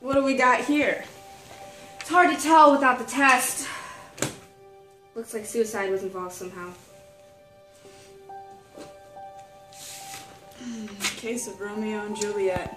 What do we got here? It's hard to tell without the test. Looks like suicide was involved somehow. Case of Romeo and Juliet.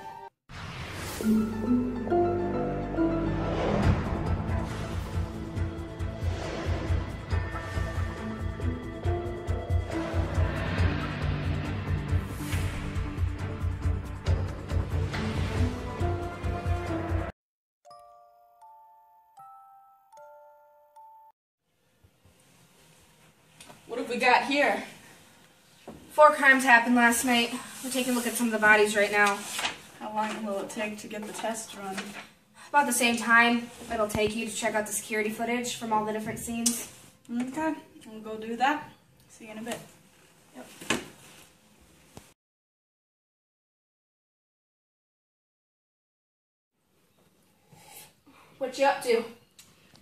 What have we got here? 4 crimes happened last night. We're taking a look at some of the bodies right now. How long will it take to get the test run? About the same time it'll take you to check out the security footage from all the different scenes. Okay, we'll go do that. See you in a bit. Yep. What you up to?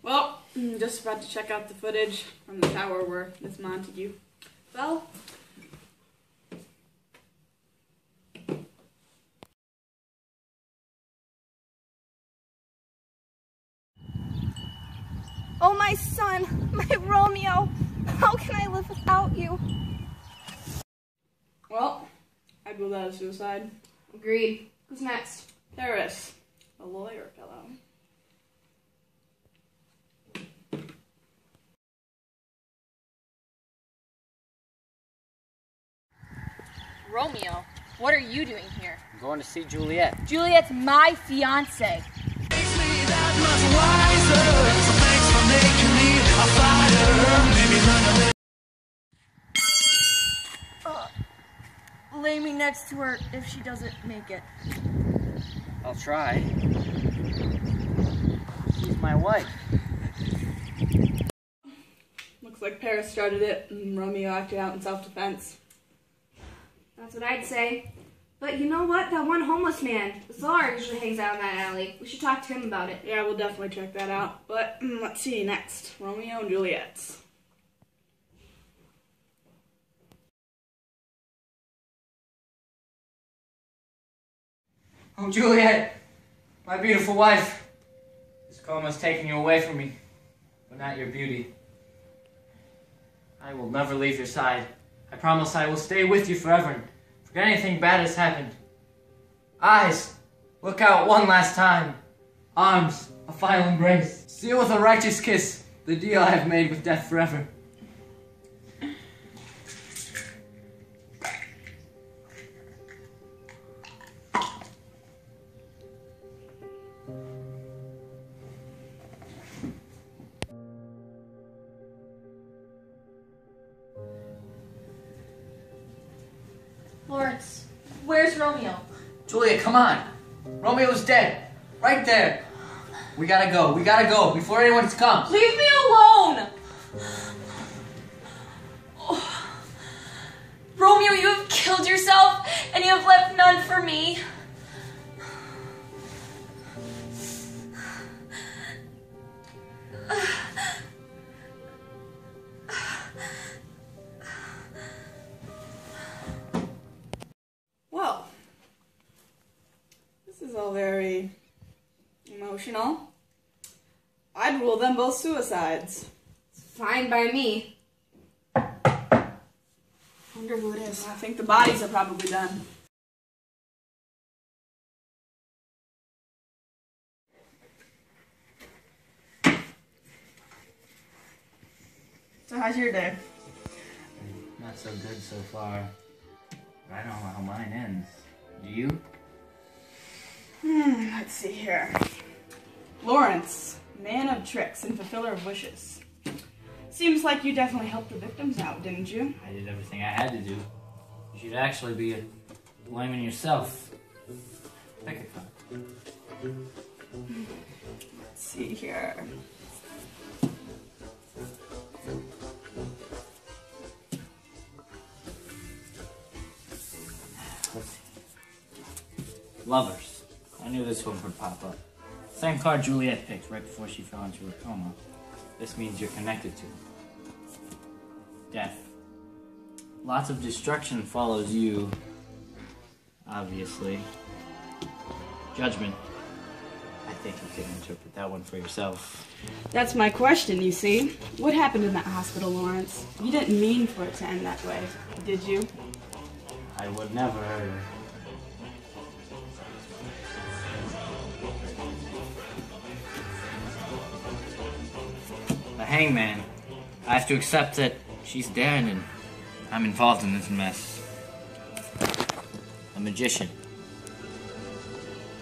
Well, I'm just about to check out the footage from the tower where Miss Montague fell. Oh, my son, my Romeo, how can I live without you? Well, I'd rule that as suicide. Agreed. Who's next? Paris, a lawyer fellow. Romeo, what are you doing here? I'm going to see Juliet. Juliet's my fiance. Lay me next to her if she doesn't make it. I'll try. She's my wife. Looks like Paris started it and Romeo acted out in self-defense. That's what I'd say. But you know what? That one homeless man, Sahir, usually hangs out in that alley. We should talk to him about it. Yeah, we'll definitely check that out. But let's see next. Romeo and Juliet. Oh, Juliet, my beautiful wife. This coma's taking you away from me, but not your beauty. I will never leave your side. I promise I will stay with you forever and forget anything bad has happened. Eyes, look out one last time. Arms, a final embrace. Seal with a righteous kiss the deal I have made with death forever. Lawrence, where's Romeo? Juliet, come on. Romeo's dead. Right there. We gotta go before anyone's come. Leave me alone! Oh. Romeo, you have killed yourself, and you have left none for me. Well, this is all very emotional. I'd rule them both suicides. It's fine by me. Wonder who it is. I think the bodies are probably done. So how's your day? Not so good so far. But I don't know how mine ends. Do you? Let's see here. Lawrence, man of tricks and fulfiller of wishes. Seems like you definitely helped the victims out, didn't you? I did everything I had to do. You should actually be blaming yourself. Pick a card. Let's see here. Let's see. Lovers. I knew this one would pop up. Same card Juliet picked right before she fell into a coma. This means you're connected to her. Death. Lots of destruction follows you, obviously. Judgment. I think you can interpret that one for yourself. That's my question, you see. What happened in that hospital, Lawrence? You didn't mean for it to end that way, did you? I would never. The hangman. I have to accept that she's dead and I'm involved in this mess. A magician.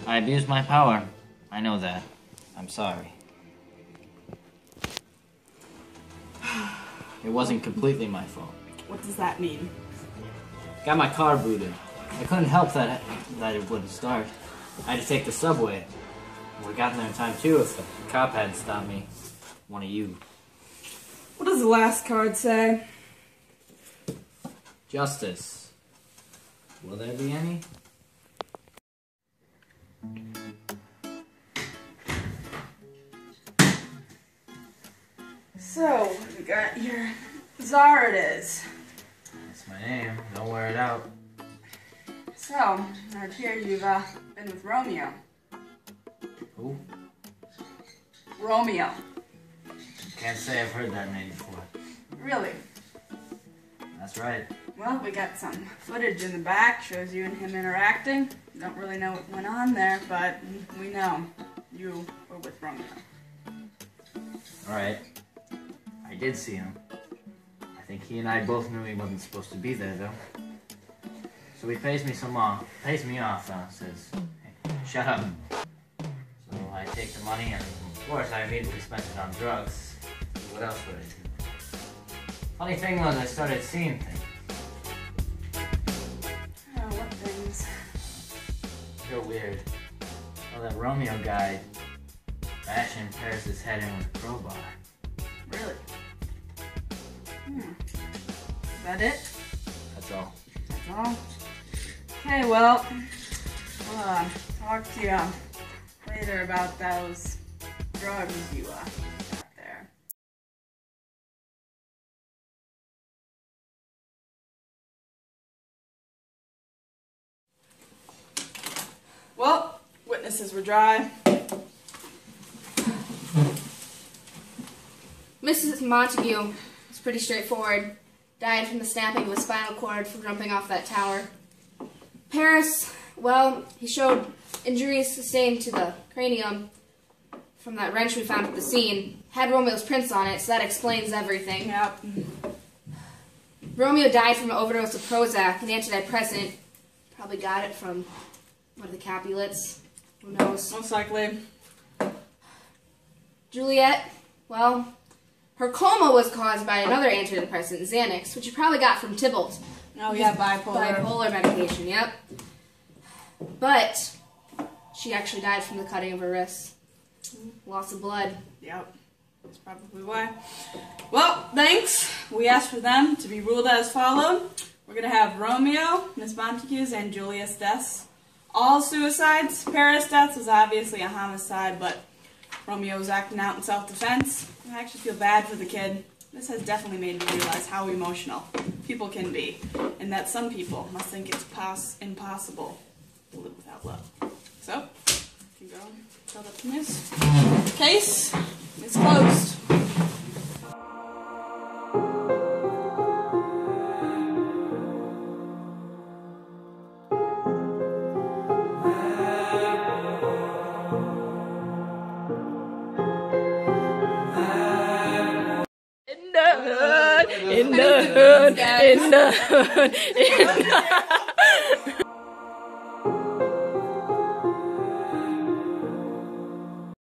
I abused my power. I know that. I'm sorry. It wasn't completely my fault. What does that mean? Got my car booted. I couldn't help that it wouldn't start. I had to take the subway. Would have gotten there in time too if the cop hadn't stopped me. One of you. What does the last card say? Justice. Will there be any? So, you got your Sahir it is. That's my name. Don't wear it out. So, I hear you've been with Romeo. Who? Romeo. Can't say I've heard that name before. Really? That's right. Well, we got some footage in the back, shows you and him interacting. Don't really know what went on there, but we know you were with Romeo. Alright. I did see him. I think he and I both knew he wasn't supposed to be there, though. So he pays me off, says, hey, shut up. So I take the money and, of course, I immediately spent it on drugs. What else would I do? Funny thing was, I started seeing things. Oh, what things? Real weird. Well, that Romeo guy bashing Paris' head in with a crowbar. Really? Is that it? That's all. That's all? Okay, well, I'll talk to you later about those drugs you got there. Well, witnesses were dry. Mrs. Montague was pretty straightforward. Died from the snapping of his spinal cord from jumping off that tower. Paris, well, he showed injuries sustained to the cranium from that wrench we found at the scene. Had Romeo's prints on it, so that explains everything. Yep. Romeo died from an overdose of Prozac, an antidepressant. Probably got it from one of the Capulets. Who knows? Most likely. Juliet, well, her coma was caused by another antidepressant, Xanax, which you probably got from Tybalt. Oh yeah, bipolar. Bipolar medication, yep. But she actually died from the cutting of her wrists. Loss of blood. Yep. That's probably why. Well, thanks. We asked for them to be ruled as followed. We're going to have Romeo, Miss Montague's, and Juliet's deaths. All suicides. Paris' death was obviously a homicide, but Romeo was acting out in self-defense. I actually feel bad for the kid. This has definitely made me realize how emotional people can be, and that some people must think it's impossible to live without love. So, you can go and tell that to Miss. Case is closed. In the hood, in the hood, in the hood.